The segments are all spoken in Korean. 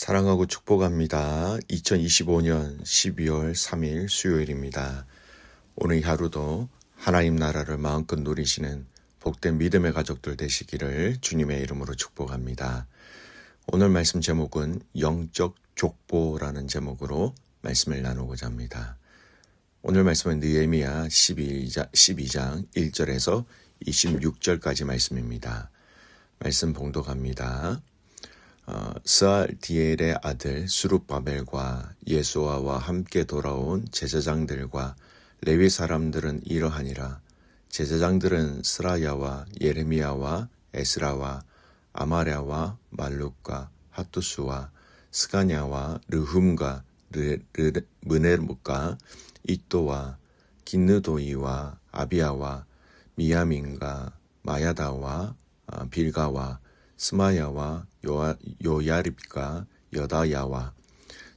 사랑하고 축복합니다. 2025년 12월 3일 수요일입니다. 오늘 하루도 하나님 나라를 마음껏 누리시는 복된 믿음의 가족들 되시기를 주님의 이름으로 축복합니다. 오늘 말씀 제목은 영적 족보라는 제목으로 말씀을 나누고자 합니다. 오늘 말씀은 느헤미야 12장 1절에서 26절까지 말씀입니다. 말씀 봉독합니다. 스알디엘의 아들 스룹바벨과 예수아와 함께 돌아온 제사장들과 레위 사람들은 이러하니라. 제사장들은 스라야와 예레미야와 에스라와 아마랴와 말룩과 핫두스와 스가냐와 르훔과 므네르과 이또와 긴느도이와 아비야와 미야민과 마야다와 빌가와 스마야와 요야립과 여다야와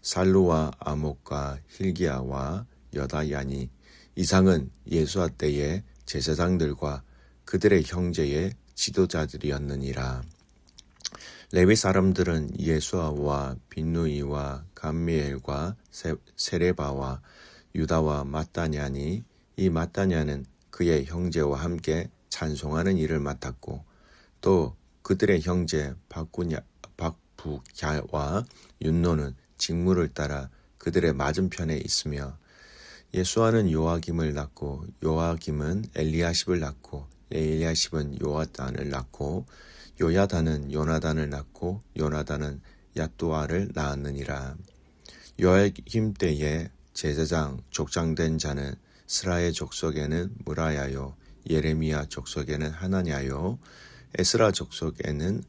살루와 아목과 힐기야와 여다야니 이상은 예수아 때의 제사장들과 그들의 형제의 지도자들이었느니라. 레위 사람들은 예수아와 빈누이와 감미엘과 세레바와 유다와 마따냐니 이 마따냐는 그의 형제와 함께 찬송하는 일을 맡았고 또 그들의 형제 박부갸와 윤노는 직무를 따라 그들의 맞은편에 있으며 예수아는 요아김을 낳고 요아김은 엘리야십을 낳고 엘리야십은 요아단을 낳고 요야단은 요나단을 낳고 요나단은 얏두아를 낳았느니라. 요아김 때에 제사장 족장된 자는 스라의 족속에는 무라야요 예레미야 족속에는 하나냐요 에스라 족속에는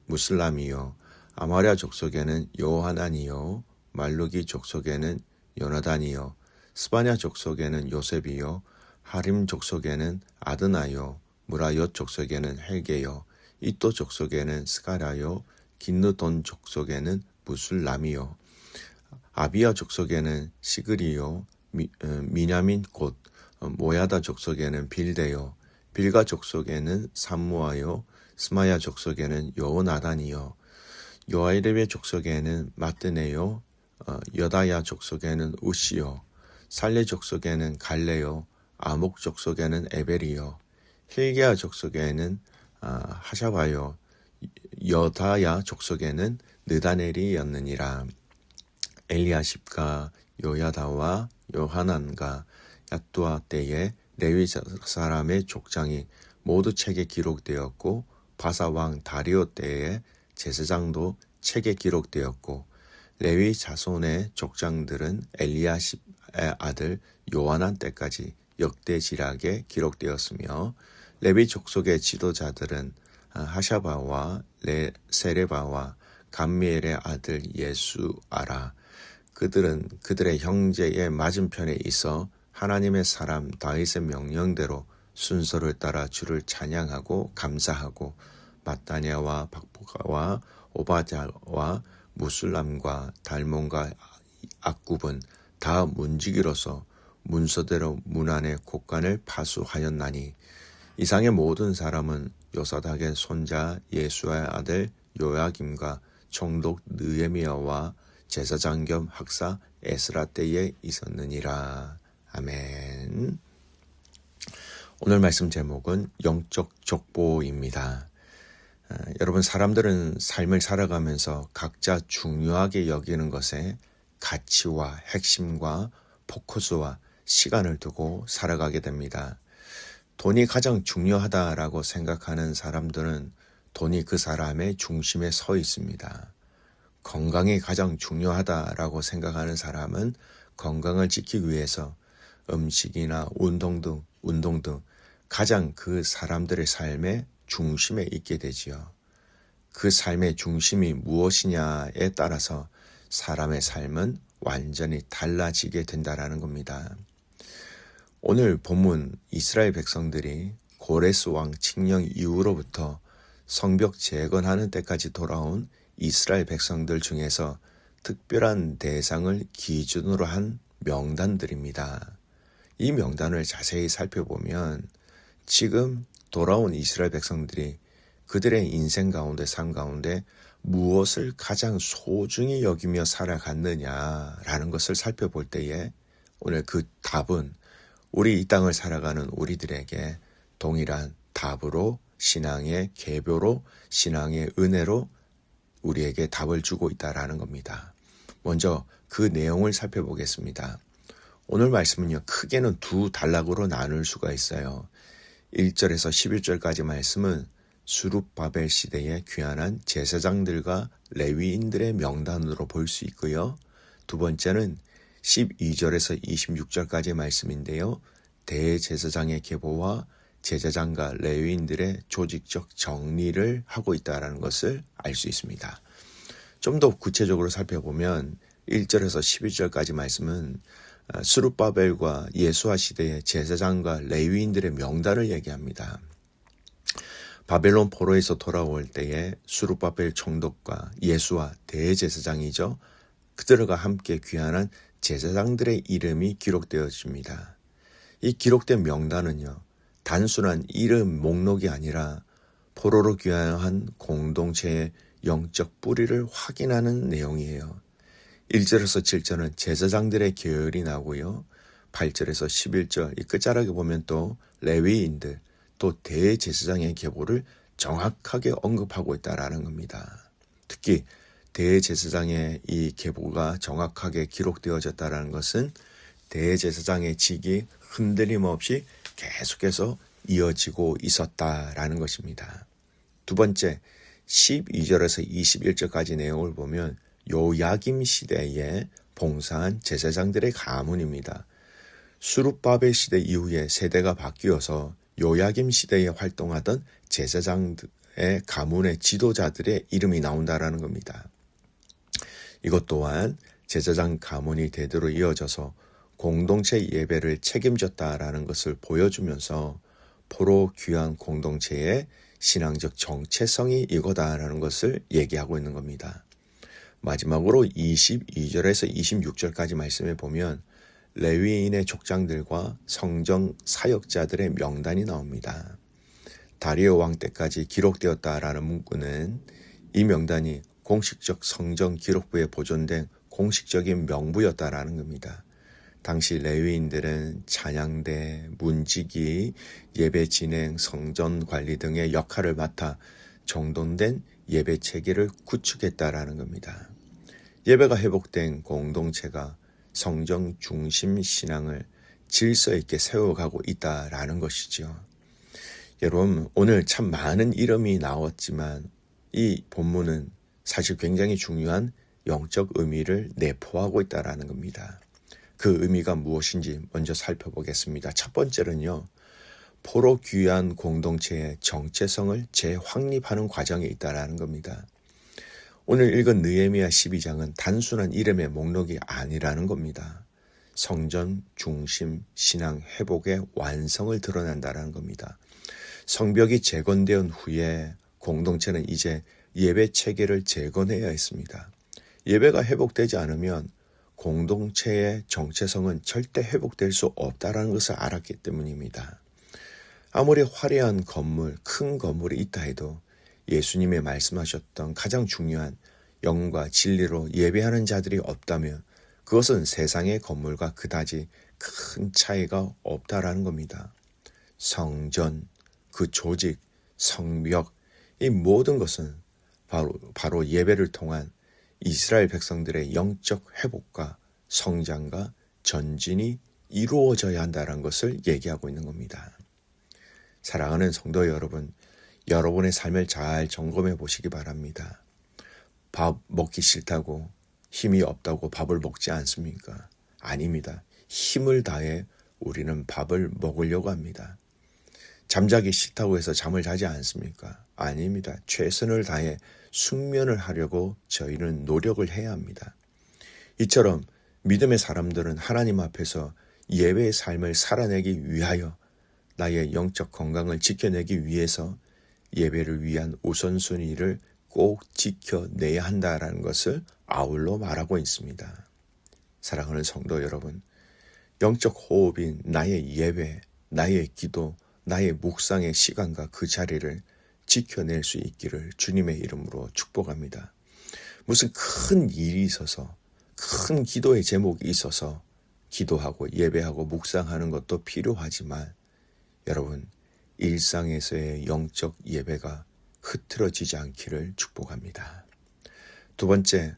무슬람이요 아마랴 족속에는 요하나니요 말루기 족속에는 요나단이요 스바냐 족속에는 요셉이요 하림 족속에는 아드나요 무라옅 족속에는 헬게요 이또 족속에는 스가랴요 긴느돈 족속에는 무술람이요 아비야 족속에는 시그리요 미냐민 곧 모야다 족속에는 빌데요 빌가 족속에는 삼무아요 스마야 족속에는 요나단이요 요아이렙의 족속에는 마뜨네요 여다야 족속에는 우시요 살레 족속에는 갈레요 아목 족속에는 에벨이요 힐게야 족속에는 하샤바요 여다야 족속에는 느다넬이었느니라. 엘리야십과 요야다와 요하난과 얏두아 때에 레위 사람의 족장이 모두 책에 기록되었고 바사왕 다리오 때에 제사장도 책에 기록되었고 레위 자손의 족장들은 엘리야십의 아들 요하난 때까지 역대지략에 기록되었으며 레위 족속의 지도자들은 하샤바와 세레바와 감미엘의 아들 예수아라. 그들은 그들의 형제의 맞은편에 있어 하나님의 사람 다윗의 명령대로 순서를 따라 주를 찬양하고 감사하고 마따냐와 박부가와 오바자와 무술람과 달몬과 악굽은 다 문지기로서 문서대로 문 안의 곳간을 파수하였나니 이상의 모든 사람은 요사닥의 손자 예수아의 아들 요야김과 총독 느헤미야와 제사장 겸 학사 에스라 때에 있었느니라. 아멘. 오늘 말씀 제목은 영적 족보입니다. 여러분 사람들은 삶을 살아가면서 각자 중요하게 여기는 것에 가치와 핵심과 포커스와 시간을 두고 살아가게 됩니다. 돈이 가장 중요하다라고 생각하는 사람들은 돈이 그 사람의 중심에 서 있습니다. 건강이 가장 중요하다라고 생각하는 사람은 건강을 지키기 위해서 음식이나 운동 등 가장 그 사람들의 삶의 중심에 있게 되지요. 그 삶의 중심이 무엇이냐에 따라서 사람의 삶은 완전히 달라지게 된다라는 겁니다. 오늘 본문 이스라엘 백성들이 고레스 왕 칙령 이후로부터 성벽 재건하는 때까지 돌아온 이스라엘 백성들 중에서 특별한 대상을 기준으로 한 명단들입니다. 이 명단을 자세히 살펴보면 지금 돌아온 이스라엘 백성들이 그들의 인생 가운데, 삶 가운데 무엇을 가장 소중히 여기며 살아갔느냐라는 것을 살펴볼 때에 오늘 그 답은 우리 이 땅을 살아가는 우리들에게 동일한 답으로, 신앙의 계보로, 신앙의 은혜로 우리에게 답을 주고 있다라는 겁니다. 먼저 그 내용을 살펴보겠습니다. 오늘 말씀은요, 크게는 두 단락으로 나눌 수가 있어요. 1절에서 11절까지 말씀은 수룹바벨 시대에 귀환한 제사장들과 레위인들의 명단으로 볼 수 있고요. 두 번째는 12절에서 26절까지 말씀인데요. 대제사장의 계보와 제사장과 레위인들의 조직적 정리를 하고 있다는 것을 알 수 있습니다. 좀 더 구체적으로 살펴보면 1절에서 12절까지 말씀은 수룹바벨과 예수아 시대의 제사장과 레위인들의 명단을 얘기합니다. 바벨론 포로에서 돌아올 때에 수룹바벨 총독과 예수아 대제사장이죠. 그들과 함께 귀환한 제사장들의 이름이 기록되어집니다. 이 기록된 명단은요, 단순한 이름 목록이 아니라 포로로 귀환한 공동체의 영적 뿌리를 확인하는 내용이에요. 1절에서 7절은 제사장들의 계열이 나오고요. 8절에서 11절 이 끝자락에 보면 또 레위인들, 또 대제사장의 계보를 정확하게 언급하고 있다라는 겁니다. 특히 대제사장의 이 계보가 정확하게 기록되어졌다라는 것은 대제사장의 직이 흔들림 없이 계속해서 이어지고 있었다라는 것입니다. 두 번째, 12절에서 21절까지 내용을 보면 요야김 시대에 봉사한 제사장들의 가문입니다. 수룹바벨 시대 이후에 세대가 바뀌어서 요야김 시대에 활동하던 제사장의 가문의 지도자들의 이름이 나온다라는 겁니다. 이것 또한 제사장 가문이 대대로 이어져서 공동체 예배를 책임졌다라는 것을 보여주면서 포로 귀환 공동체의 신앙적 정체성이 이거다라는 것을 얘기하고 있는 겁니다. 마지막으로 22절에서 26절까지 말씀해 보면 레위인의 족장들과 성정 사역자들의 명단이 나옵니다. 다리오 왕 때까지 기록되었다라는 문구는 이 명단이 공식적 성정 기록부에 보존된 공식적인 명부였다라는 겁니다. 당시 레위인들은 찬양대, 문지기, 예배 진행, 성전 관리 등의 역할을 맡아 정돈된 예배 체계를 구축했다라는 겁니다. 예배가 회복된 공동체가 성정 중심 신앙을 질서 있게 세워가고 있다라는 것이죠. 여러분, 오늘 참 많은 이름이 나왔지만 이 본문은 사실 굉장히 중요한 영적 의미를 내포하고 있다라는 겁니다. 그 의미가 무엇인지 먼저 살펴보겠습니다. 첫 번째는요, 포로 귀환 공동체의 정체성을 재확립하는 과정에 있다라는 겁니다. 오늘 읽은 느헤미야 12장은 단순한 이름의 목록이 아니라는 겁니다. 성전 중심 신앙 회복의 완성을 드러낸다는 겁니다. 성벽이 재건된 후에 공동체는 이제 예배 체계를 재건해야 했습니다. 예배가 회복되지 않으면 공동체의 정체성은 절대 회복될 수 없다는 것을 알았기 때문입니다. 아무리 화려한 건물, 큰 건물이 있다 해도 예수님의 말씀하셨던 가장 중요한 영과 진리로 예배하는 자들이 없다면 그것은 세상의 건물과 그다지 큰 차이가 없다라는 겁니다. 성전, 그 조직, 성벽, 이 모든 것은 바로 예배를 통한 이스라엘 백성들의 영적 회복과 성장과 전진이 이루어져야 한다는 것을 얘기하고 있는 겁니다. 사랑하는 성도 여러분, 여러분의 삶을 잘 점검해 보시기 바랍니다. 밥 먹기 싫다고, 힘이 없다고 밥을 먹지 않습니까? 아닙니다. 힘을 다해 우리는 밥을 먹으려고 합니다. 잠자기 싫다고 해서 잠을 자지 않습니까? 아닙니다. 최선을 다해 숙면을 하려고 저희는 노력을 해야 합니다. 이처럼 믿음의 사람들은 하나님 앞에서 예배의 삶을 살아내기 위하여 나의 영적 건강을 지켜내기 위해서 예배를 위한 우선순위를 꼭 지켜내야 한다는 것을 아울러 말하고 있습니다. 사랑하는 성도 여러분, 영적 호흡인 나의 예배, 나의 기도, 나의 묵상의 시간과 그 자리를 지켜낼 수 있기를 주님의 이름으로 축복합니다. 무슨 큰 일이 있어서, 큰 기도의 제목이 있어서 기도하고 예배하고 묵상하는 것도 필요하지만 여러분, 일상에서의 영적 예배가 흐트러지지 않기를 축복합니다. 두 번째,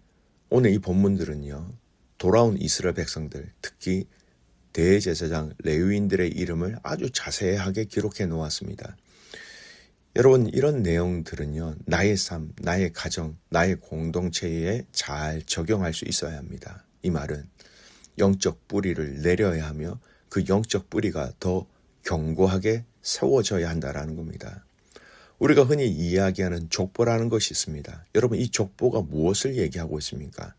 오늘 이 본문들은요, 돌아온 이스라엘 백성들, 특히 대제사장 레위인들의 이름을 아주 자세하게 기록해 놓았습니다. 여러분, 이런 내용들은요, 나의 삶, 나의 가정, 나의 공동체에 잘 적용할 수 있어야 합니다. 이 말은 영적 뿌리를 내려야 하며 그 영적 뿌리가 더 견고하게 세워져야 한다는 겁니다. 우리가 흔히 이야기하는 족보라는 것이 있습니다. 여러분, 이 족보가 무엇을 얘기하고 있습니까?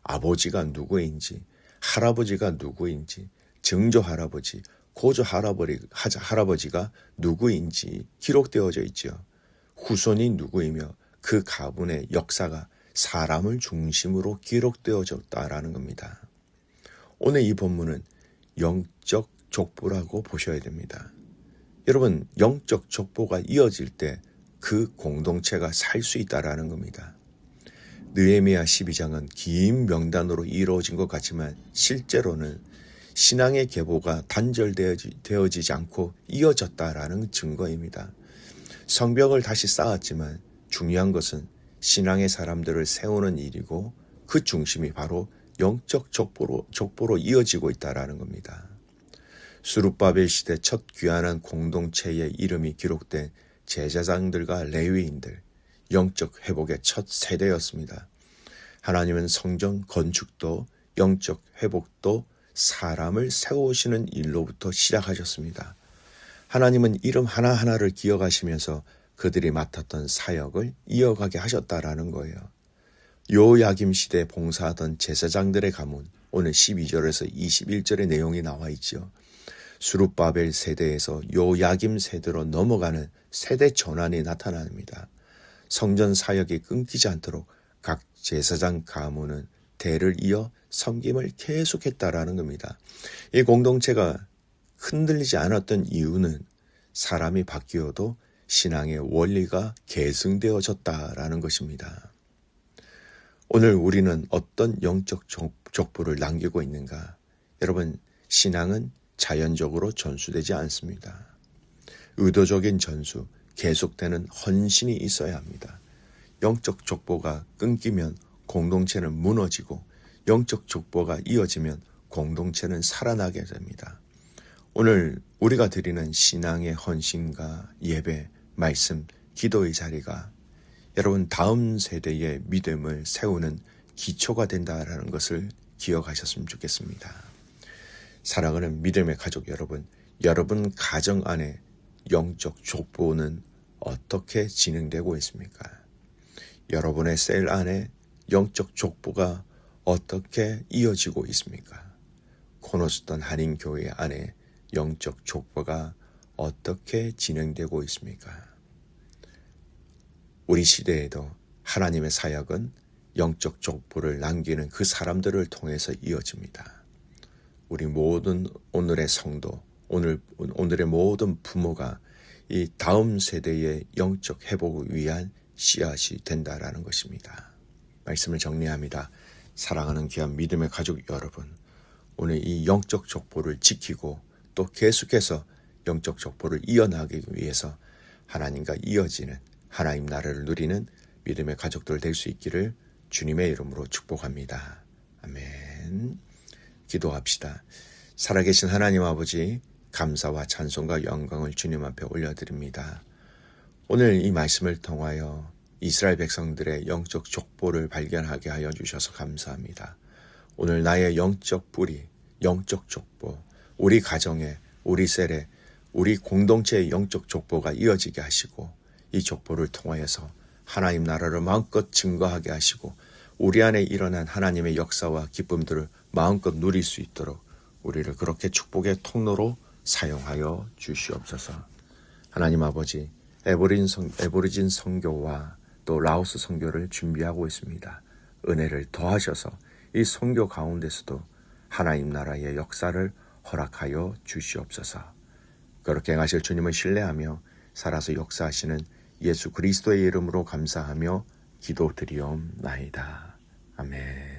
아버지가 누구인지, 할아버지가 누구인지, 증조 할아버지, 고조 할아버지가 누구인지 기록되어져 있죠. 후손이 누구이며 그 가문의 역사가 사람을 중심으로 기록되어졌다라는 겁니다. 오늘 이 본문은 영적 족보라고 보셔야 됩니다. 여러분, 영적 족보가 이어질 때 그 공동체가 살 수 있다라는 겁니다. 느헤미야 12장은 긴 명단으로 이루어진 것 같지만 실제로는 신앙의 계보가 단절되어지지 않고 이어졌다라는 증거입니다. 성벽을 다시 쌓았지만 중요한 것은 신앙의 사람들을 세우는 일이고 그 중심이 바로 영적 족보로 이어지고 있다라는 겁니다. 스룹바벨 시대 첫 귀환한 공동체의 이름이 기록된 제사장들과 레위인들, 영적 회복의 첫 세대였습니다. 하나님은 성전 건축도 영적 회복도 사람을 세우시는 일로부터 시작하셨습니다. 하나님은 이름 하나하나를 기억하시면서 그들이 맡았던 사역을 이어가게 하셨다라는 거예요. 요야김 시대에 봉사하던 제사장들의 가문, 오늘 12절에서 21절의 내용이 나와 있죠. 스룹바벨 세대에서 요야김 세대로 넘어가는 세대 전환이 나타납니다. 성전 사역이 끊기지 않도록 각 제사장 가문은 대를 이어 섬김을 계속했다라는 겁니다. 이 공동체가 흔들리지 않았던 이유는 사람이 바뀌어도 신앙의 원리가 계승되어졌다라는 것입니다. 오늘 우리는 어떤 영적 족보를 남기고 있는가? 여러분, 신앙은 자연적으로 전수되지 않습니다. 의도적인 전수, 계속되는 헌신이 있어야 합니다. 영적 족보가 끊기면 공동체는 무너지고 영적 족보가 이어지면 공동체는 살아나게 됩니다. 오늘 우리가 드리는 신앙의 헌신과 예배, 말씀, 기도의 자리가 여러분 다음 세대의 믿음을 세우는 기초가 된다라는 것을 기억하셨으면 좋겠습니다. 사랑하는 믿음의 가족 여러분, 여러분 가정 안에 영적 족보는 어떻게 진행되고 있습니까? 여러분의 셀 안에 영적 족보가 어떻게 이어지고 있습니까? 코너스턴 한인교회 안에 영적 족보가 어떻게 진행되고 있습니까? 우리 시대에도 하나님의 사역은 영적 족보를 남기는 그 사람들을 통해서 이어집니다. 우리 모든 오늘의 성도, 오늘의 모든 부모가 이 다음 세대의 영적 회복을 위한 씨앗이 된다라는 것입니다. 말씀을 정리합니다. 사랑하는 귀한 믿음의 가족 여러분, 오늘 이 영적 족보를 지키고 또 계속해서 영적 족보를 이어나가기 위해서 하나님과 이어지는 하나님 나라를 누리는 믿음의 가족들 될 수 있기를 주님의 이름으로 축복합니다. 아멘. 기도합시다. 살아계신 하나님 아버지, 감사와 찬송과 영광을 주님 앞에 올려드립니다. 오늘 이 말씀을 통하여 이스라엘 백성들의 영적 족보를 발견하게 하여 주셔서 감사합니다. 오늘 나의 영적 뿌리, 영적 족보, 우리 가정에, 우리 셀에, 우리 공동체의 영적 족보가 이어지게 하시고 이 족보를 통하여서 하나님 나라를 마음껏 증거하게 하시고 우리 안에 일어난 하나님의 역사와 기쁨들을 마음껏 누릴 수 있도록 우리를 그렇게 축복의 통로로 사용하여 주시옵소서. 하나님 아버지, 에보리진 선교와 또 라오스 선교를 준비하고 있습니다. 은혜를 더하셔서 이 선교 가운데서도 하나님 나라의 역사를 허락하여 주시옵소서. 그렇게 행하실 주님을 신뢰하며 살아서 역사하시는 예수 그리스도의 이름으로 감사하며 기도드리옵나이다. 아멘.